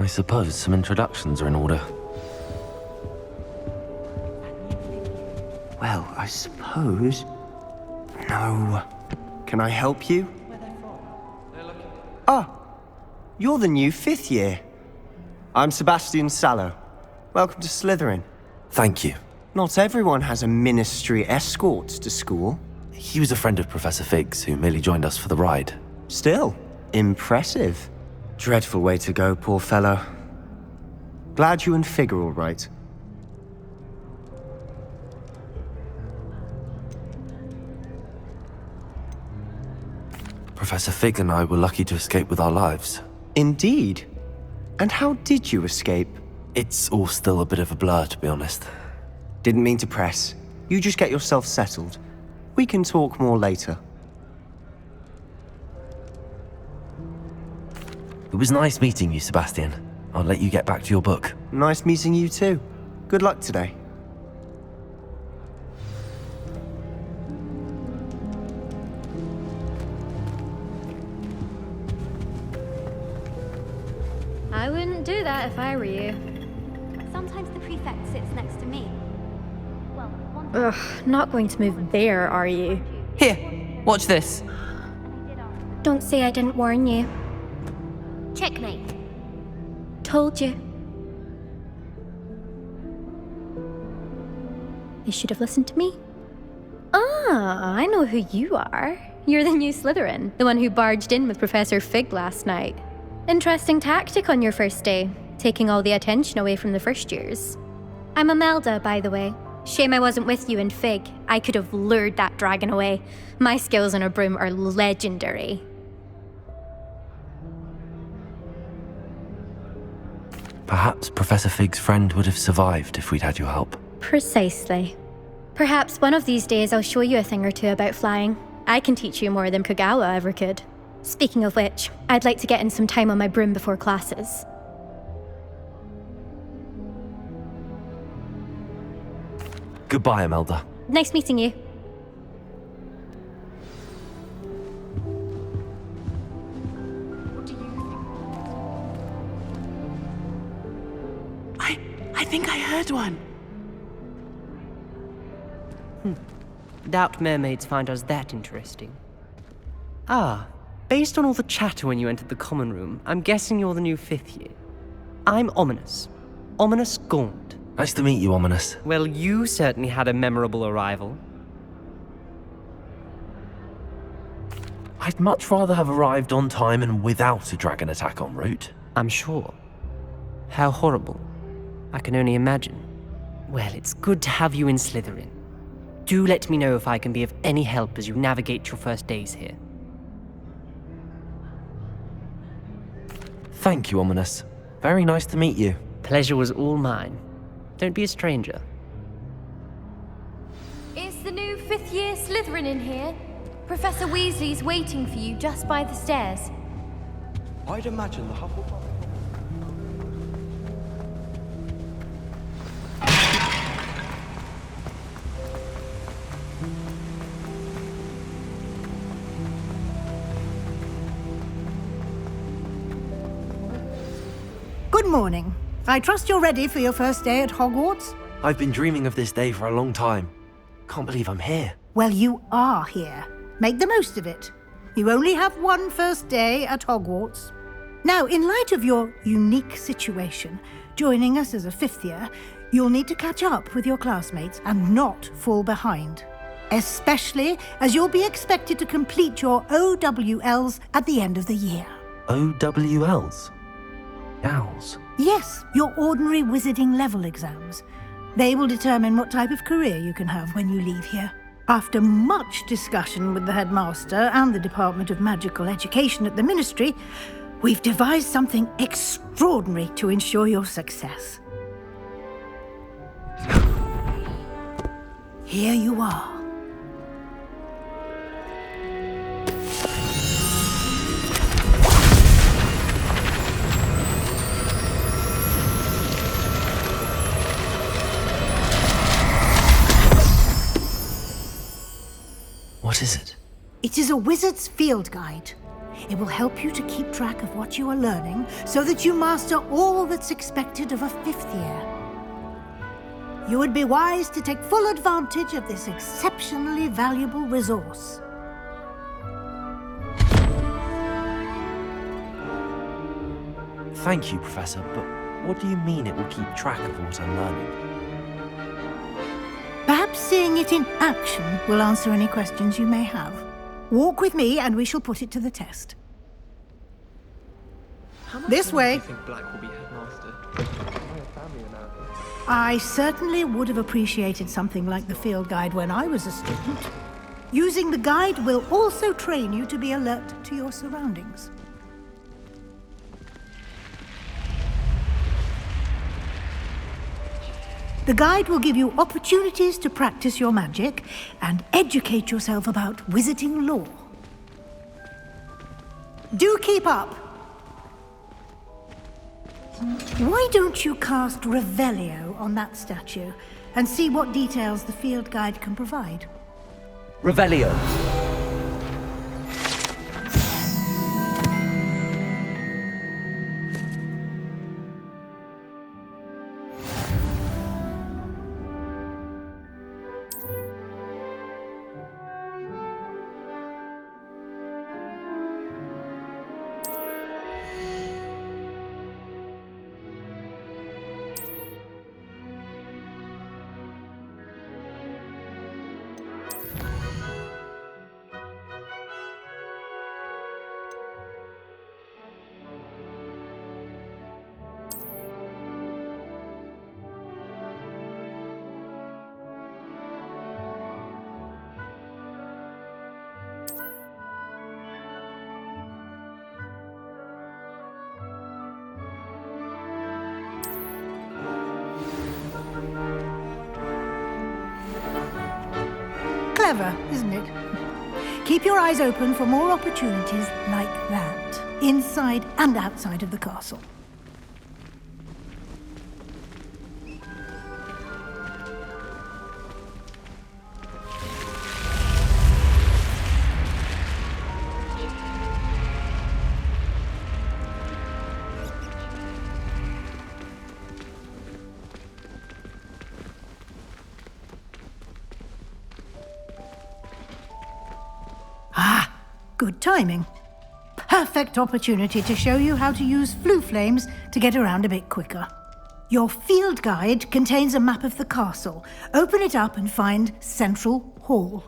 I suppose some introductions are in order. Well, I suppose... No. Can I help you? Ah, you're the new 5th year. I'm Sebastian Sallow. Welcome to Slytherin. Thank you. Not everyone has a ministry escort to school. He was a friend of Professor Fig's who merely joined us for the ride. Still, impressive. Dreadful way to go, poor fellow. Glad you and Fig are all right. Professor Fig and I were lucky to escape with our lives. Indeed. And how did you escape? It's all still a bit of a blur, to be honest. Didn't mean to press. You just get yourself settled. We can talk more later. It was nice meeting you, Sebastian. I'll let you get back to your book. Nice meeting you too. Good luck today. I wouldn't do that if I were you. Sometimes the prefect sits next to me. Well, one time Ugh, not going to move there, are you? Here, watch this. I did ask. Don't say I didn't warn you. Checkmate. Told you. You should have listened to me. Ah, I know who you are. You're the new Slytherin, the one who barged in with Professor Fig last night. Interesting tactic on your first day, taking all the attention away from the first years. I'm Imelda, by the way. Shame I wasn't with you and Fig. I could have lured that dragon away. My skills on a broom are legendary. Perhaps Professor Fig's friend would have survived if we'd had your help. Precisely. Perhaps one of these days I'll show you a thing or two about flying. I can teach you more than Kogawa ever could. Speaking of which, I'd like to get in some time on my broom before classes. Goodbye, Imelda. Nice meeting you. I think I heard one. Doubt mermaids find us that interesting. Ah, based on all the chatter when you entered the common room, I'm guessing you're the new 5th year. I'm Ominous. Ominous Gaunt. Nice to meet you, Ominous. Well, you certainly had a memorable arrival. I'd much rather have arrived on time and without a dragon attack en route. I'm sure. How horrible. I can only imagine. Well, it's good to have you in Slytherin. Do let me know if I can be of any help as you navigate your first days here. Thank you, Ominous. Very nice to meet you. Pleasure was all mine. Don't be a stranger. Is the new 5th year Slytherin in here? Professor Weasley's waiting for you just by the stairs. I'd imagine the Hufflepuff... Good morning. I trust you're ready for your first day at Hogwarts? I've been dreaming of this day for a long time. Can't believe I'm here. Well, you are here. Make the most of it. You only have one first day at Hogwarts. Now, in light of your unique situation, joining us as a 5th year, you'll need to catch up with your classmates and not fall behind. Especially as you'll be expected to complete your OWLs at the end of the year. OWLs? Owls? Yes, your ordinary wizarding level exams. They will determine what type of career you can have when you leave here. After much discussion with the headmaster and the Department of Magical Education at the Ministry, we've devised something extraordinary to ensure your success. Here you are. What is it? It is a wizard's field guide. It will help you to keep track of what you are learning so that you master all that's expected of a 5th year. You would be wise to take full advantage of this exceptionally valuable resource. Thank you, Professor, but what do you mean it will keep track of what I'm learning? Perhaps seeing it in action will answer any questions you may have. Walk with me and we shall put it to the test. This way. Do you think Black will be headmaster? I certainly would have appreciated something like the field guide when I was a student. Using the guide will also train you to be alert to your surroundings. The guide will give you opportunities to practice your magic and educate yourself about wizarding lore. Do keep up! Why don't you cast Revelio on that statue and see what details the field guide can provide? Revelio. Clever, isn't it? Keep your eyes open for more opportunities like that, inside and outside of the castle. Good timing. Perfect opportunity to show you how to use flue flames to get around a bit quicker. Your field guide contains a map of the castle. Open it up and find Central Hall.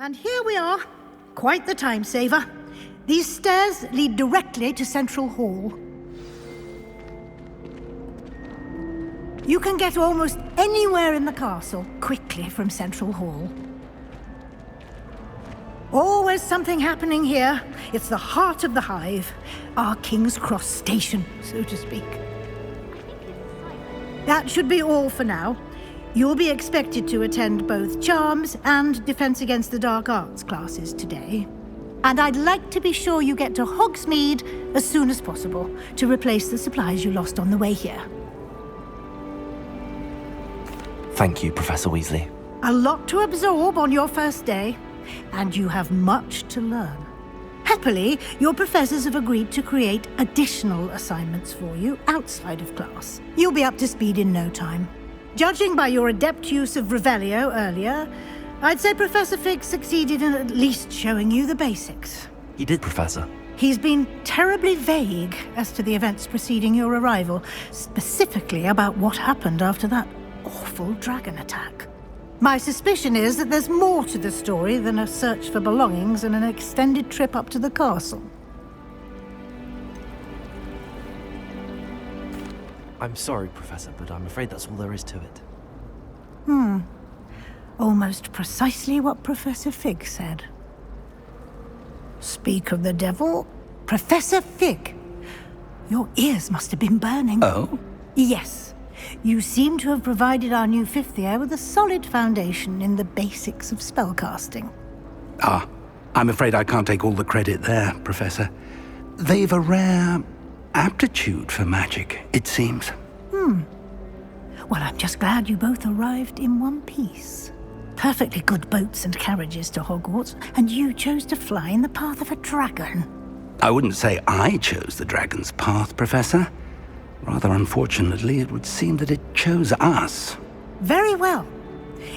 And here we are. Quite the time saver. These stairs lead directly to Central Hall. You can get almost anywhere in the castle quickly from Central Hall. Always something happening here. It's the heart of the hive. Our King's Cross station, so to speak. That should be all for now. You'll be expected to attend both Charms and Defense Against the Dark Arts classes today. And I'd like to be sure you get to Hogsmeade as soon as possible to replace the supplies you lost on the way here. Thank you, Professor Weasley. A lot to absorb on your first day, and you have much to learn. Happily, your professors have agreed to create additional assignments for you outside of class. You'll be up to speed in no time. Judging by your adept use of Revelio earlier, I'd say Professor Fig succeeded in at least showing you the basics. He did, Professor. He's been terribly vague as to the events preceding your arrival, specifically about what happened after that awful dragon attack. My suspicion is that there's more to the story than a search for belongings and an extended trip up to the castle. I'm sorry, Professor, but I'm afraid that's all there is to it. Almost precisely what Professor Fig said. Speak of the devil, Professor Fig. Your ears must have been burning. Oh? Yes. You seem to have provided our new fifth year with a solid foundation in the basics of spellcasting. Ah, I'm afraid I can't take all the credit there, Professor. They've a rare aptitude for magic, it seems. Well, I'm just glad you both arrived in one piece. Perfectly good boats and carriages to Hogwarts, and you chose to fly in the path of a dragon. I wouldn't say I chose the dragon's path, Professor. Rather unfortunately, it would seem that it chose us. Very well.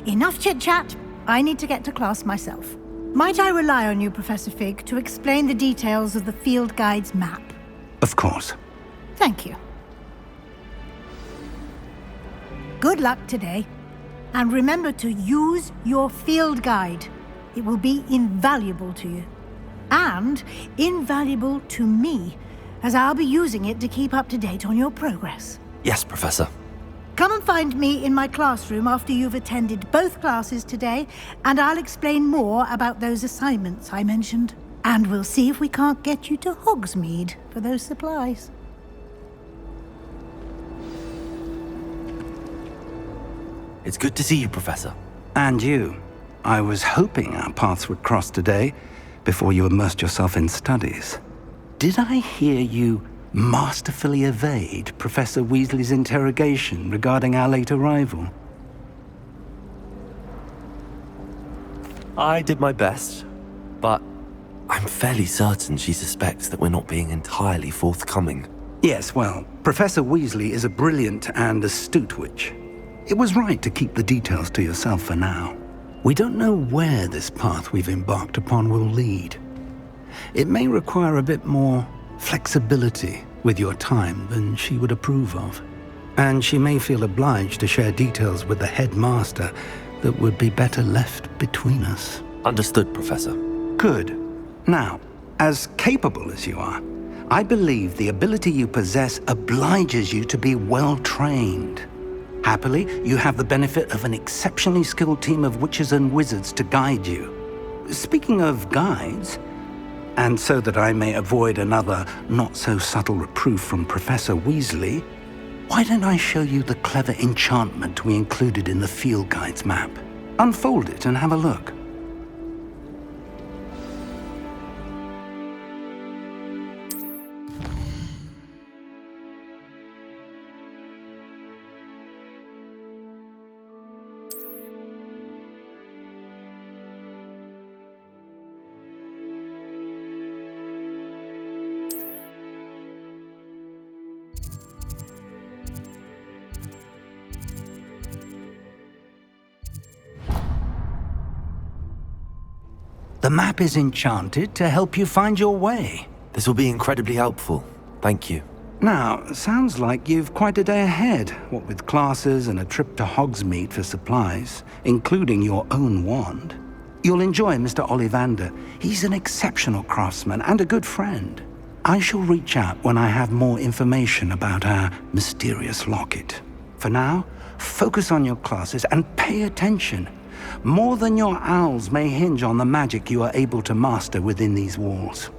Enough chit-chat. I need to get to class myself. Might I rely on you, Professor Fig, to explain the details of the field guide's map? Of course. Thank you. Good luck today. And remember to use your field guide. It will be invaluable to you. And invaluable to me, as I'll be using it to keep up to date on your progress. Yes, Professor. Come and find me in my classroom after you've attended both classes today, and I'll explain more about those assignments I mentioned. And we'll see if we can't get you to Hogsmeade for those supplies. It's good to see you, Professor. And you. I was hoping our paths would cross today, before you immersed yourself in studies. Did I hear you masterfully evade Professor Weasley's interrogation regarding our late arrival? I did my best, but I'm fairly certain she suspects that we're not being entirely forthcoming. Yes, well, Professor Weasley is a brilliant and astute witch. It was right to keep the details to yourself for now. We don't know where this path we've embarked upon will lead. It may require a bit more flexibility with your time than she would approve of. And she may feel obliged to share details with the headmaster that would be better left between us. Understood, Professor. Good. Now, as capable as you are, I believe the ability you possess obliges you to be well-trained. Happily, you have the benefit of an exceptionally skilled team of witches and wizards to guide you. Speaking of guides, and so that I may avoid another not-so-subtle reproof from Professor Weasley, why don't I show you the clever enchantment we included in the field guide's map? Unfold it and have a look. The map is enchanted to help you find your way. This will be incredibly helpful. Thank you. Now, sounds like you've quite a day ahead, what with classes and a trip to Hogsmeade for supplies, including your own wand. You'll enjoy Mr. Ollivander. He's an exceptional craftsman and a good friend. I shall reach out when I have more information about our mysterious locket. For now, focus on your classes and pay attention. More than your owls may hinge on the magic you are able to master within these walls.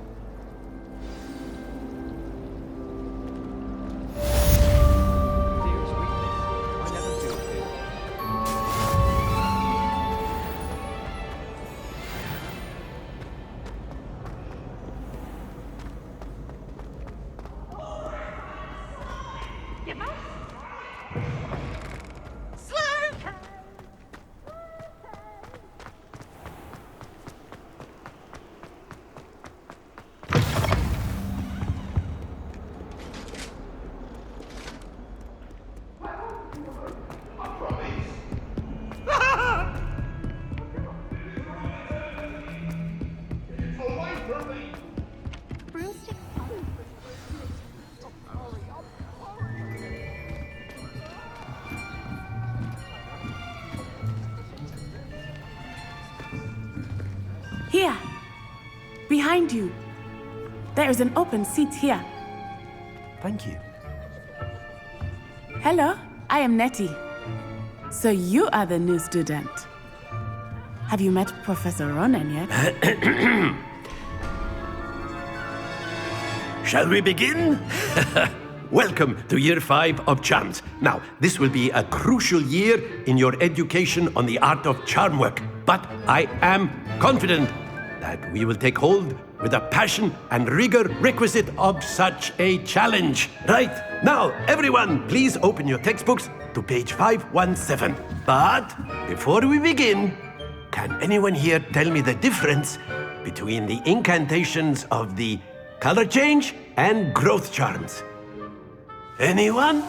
Here. Behind you. There is an open seat here. Thank you. Hello, I am Nettie. So you are the new student. Have you met Professor Ronan yet? Shall we begin? Welcome to Year 5 of Charms. Now, this will be a crucial year in your education on the art of charm work. But I am confident that we will take hold with the passion and rigor requisite of such a challenge. Right, now, everyone, please open your textbooks to page 517. But before we begin, can anyone here tell me the difference between the incantations of the color change and growth charms? Anyone?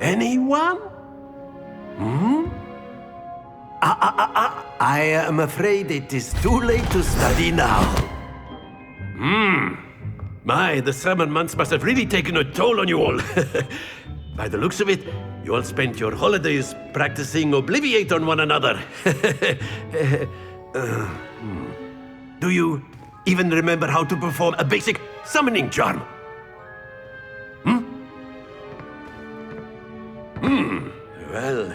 Anyone? I am afraid it is too late to study now. My, the summer months must have really taken a toll on you all. By the looks of it, you all spent your holidays practicing Obliviate on one another. Do you even remember how to perform a basic summoning charm? Well,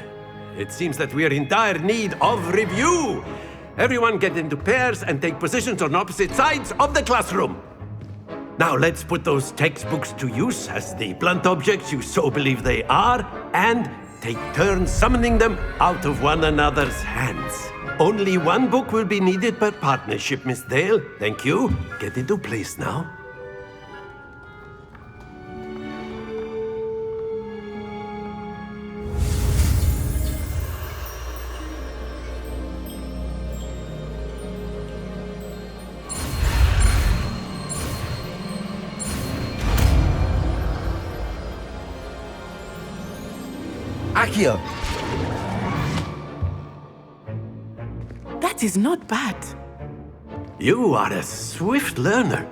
it seems that we are in dire need of review. Everyone get into pairs and take positions on opposite sides of the classroom. Now let's put those textbooks to use as the blunt objects you so believe they are, and take turns summoning them out of one another's hands. Only one book will be needed per partnership, Miss Dale. Thank you. Get into place now. Accio! That is not bad. You are a swift learner.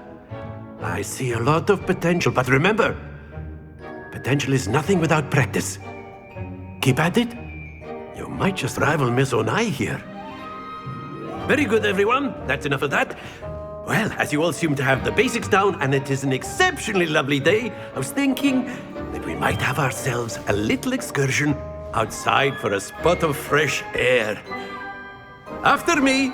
I see a lot of potential, but remember, potential is nothing without practice. Keep at it. You might just rival Miss Onai here. Very good, everyone. That's enough of that. Well, as you all seem to have the basics down, and it is an exceptionally lovely day, I was thinking that we might have ourselves a little excursion outside for a spot of fresh air. After me.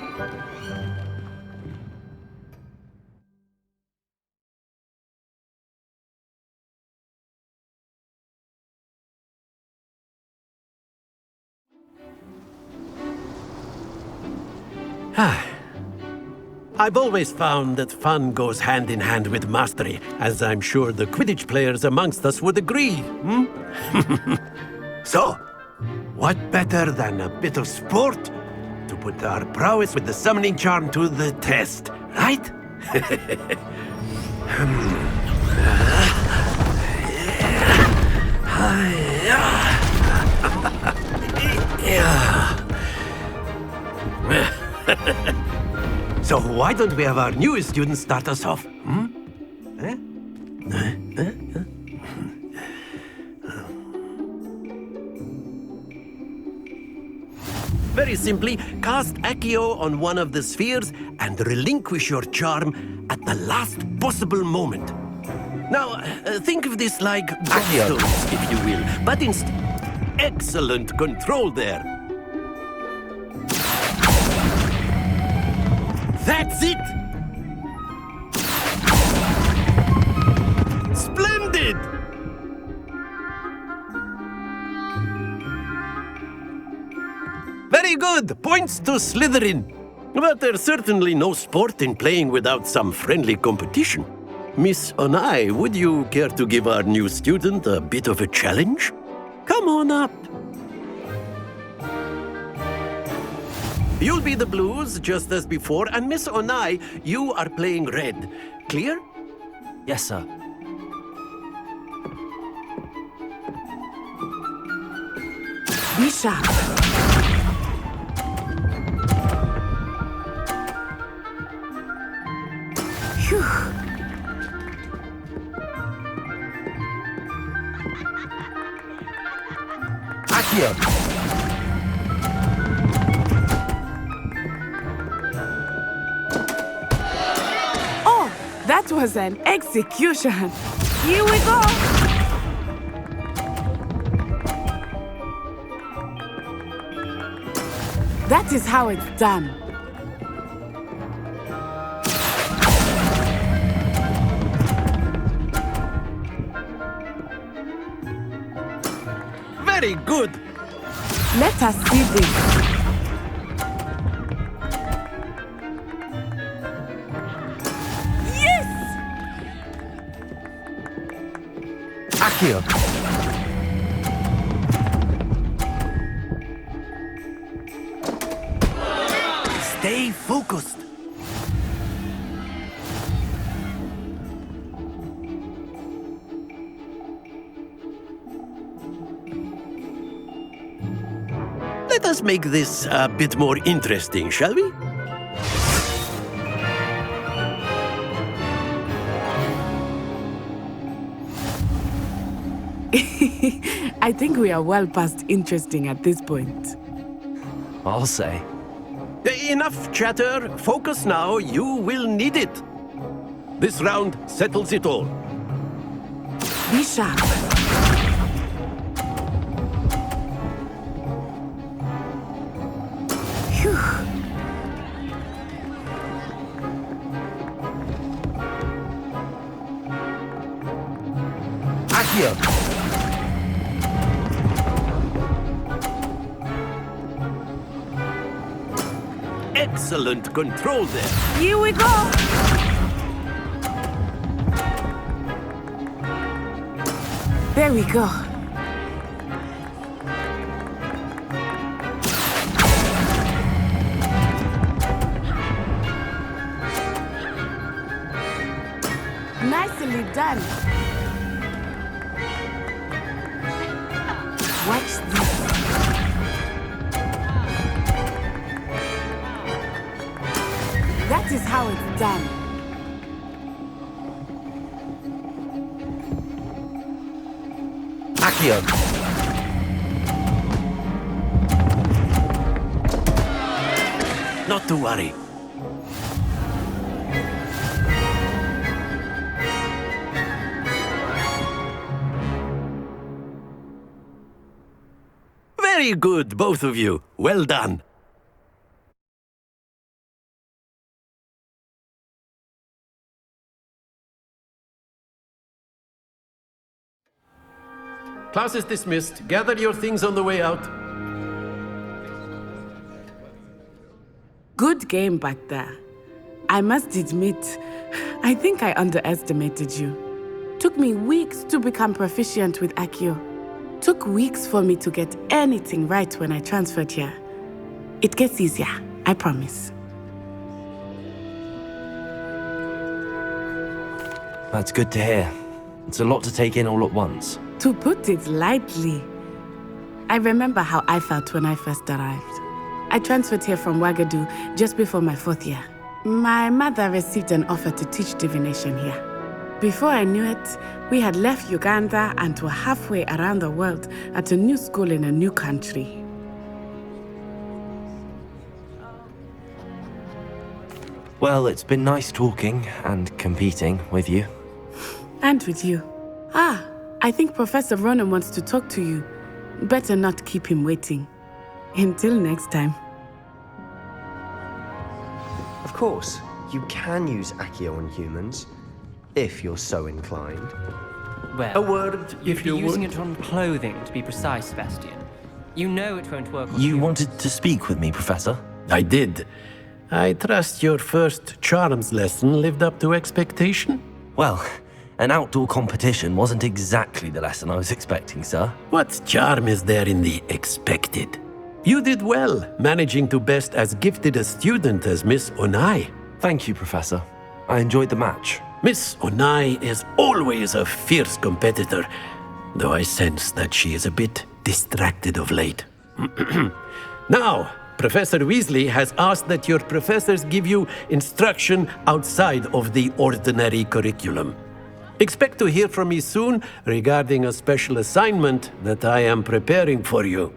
I've always found that fun goes hand in hand with mastery, as I'm sure the Quidditch players amongst us would agree. So, what better than a bit of sport to put our prowess with the summoning charm to the test, right? So why don't we have our newest student start us off? Very simply, cast Accio on one of the spheres and relinquish your charm at the last possible moment. Now, think of this like gobstones, if you will, but instead, excellent control there. That's it! Splendid! Very good! Points to Slytherin. But there's certainly no sport in playing without some friendly competition. Miss Onai, would you care to give our new student a bit of a challenge? Come on up. You'll be the blues, just as before, and Miss Onai, you are playing red. Clear? Yes, sir. Be sharp. Phew. Accio! That was an execution. Here we go. That is how it's done. Very good. Let us see this. Yes! Accio. Stay focused. Let us make this a bit more interesting, shall we? I think we are well past interesting at this point. I'll say. Enough chatter. Focus now. You will need it. This round settles it all. Be sharp. Phew. Accio. Excellent control there. Here we go. There we go. Nicely done. Watch this. That is how it's done. Accio. Not to worry. Very good, both of you. Well done. Class is dismissed. Gather your things on the way out. Good game back there. I must admit, I think I underestimated you. Took me weeks to become proficient with Accio. Took weeks for me to get anything right when I transferred here. It gets easier, I promise. That's good to hear. It's a lot to take in all at once. To put it lightly, I remember how I felt when I first arrived. I transferred here from Ouagadougou just before my 4th year. My mother received an offer to teach divination here. Before I knew it, we had left Uganda and were halfway around the world at a new school in a new country. Well, it's been nice talking and competing with you. And with you. I think Professor Ronan wants to talk to you. Better not keep him waiting. Until next time. Of course, you can use Accio on humans, if you're so inclined. Well, A word, if you you're using would. it on clothing, to be precise, Sebastian. You know it won't work on You wanted to speak with me, Professor? I did. I trust your first charms lesson lived up to expectation? Well, an outdoor competition wasn't exactly the lesson I was expecting, sir. What charm is there in the expected? You did well, managing to best as gifted a student as Miss Onai. Thank you, Professor. I enjoyed the match. Miss Onai is always a fierce competitor, though I sense that she is a bit distracted of late. Now, Professor Weasley has asked that your professors give you instruction outside of the ordinary curriculum. Expect to hear from me soon regarding a special assignment that I am preparing for you.